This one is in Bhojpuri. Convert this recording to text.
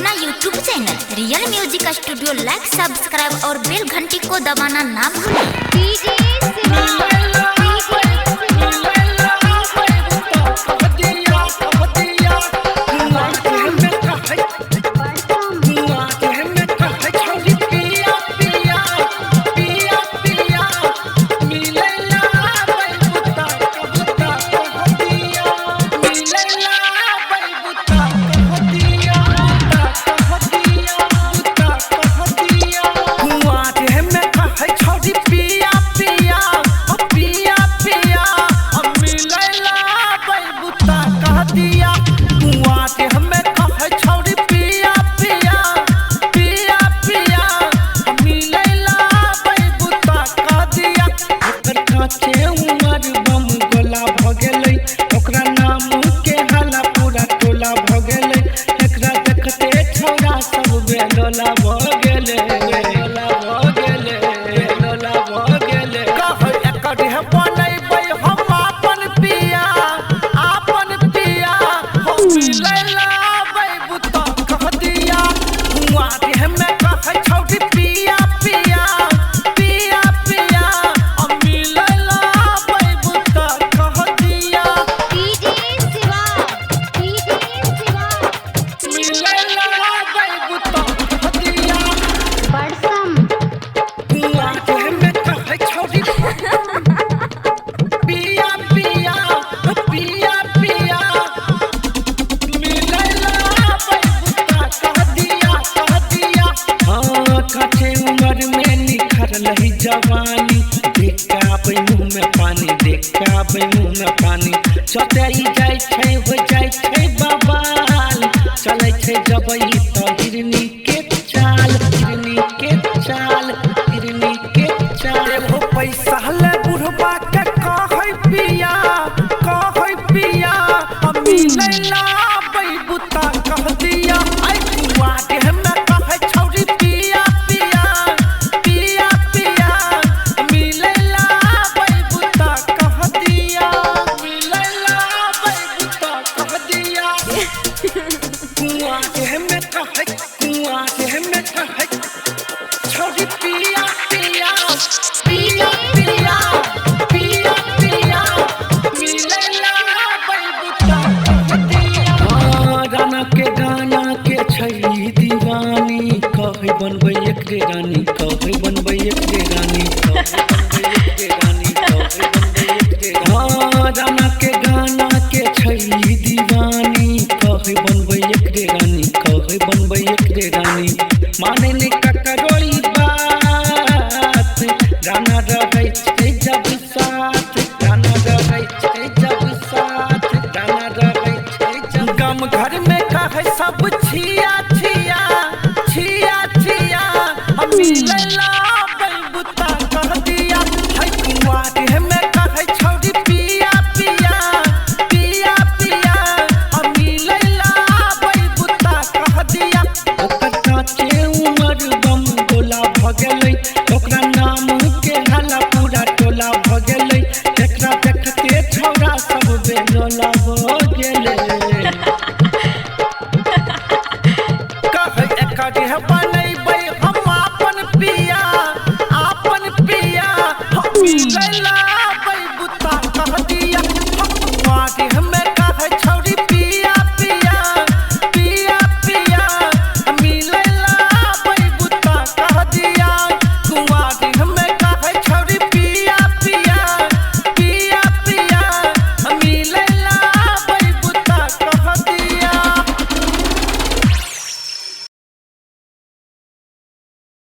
अपना YouTube channel real music studio like subscribe और बेल घंटी को दबाना ना भूलें। जवानी देखा पे मुँह में पानी, देखा पे मुँह में पानी, चौथाई जाय छै हो जाय छै बवाल, चले छै जबई तो हिरनी के चाल, हिरनी के चाल, हिरनी के चाल। एगो पैसा ले बुढ़वा के कहै पिया, कहै पिया हम मिलै ला बैबुता कह दिया। आई कुआ के हम कहै छौरी पिया पिया पिया पिया मिलै ला बैबुता कह दिया, मिलै ला बैबुता कह दिया। कुआ के हम कहै, कुआ के हम कहै छौरी पिया पिया पिया पिया पिया पिया मिलै ला बैबुता कह दिया। राना के गाना के छै दीवानी, कहै बनबै एकरे रानी, कहै बनबै एकरे रानी, कहै बनबै एकरे रानी, कहै बनबै एकरे रानी। राना के गाना के छै दीवानी, कहै बनबै एकरे रानी, कहै बनबै एकरे रानी। माने ने ककरो ई बात, राना रहै छै जब साथ, राना रहै छै जब साथ, राना रहै छै जब। गाम घर में कहै सब छिया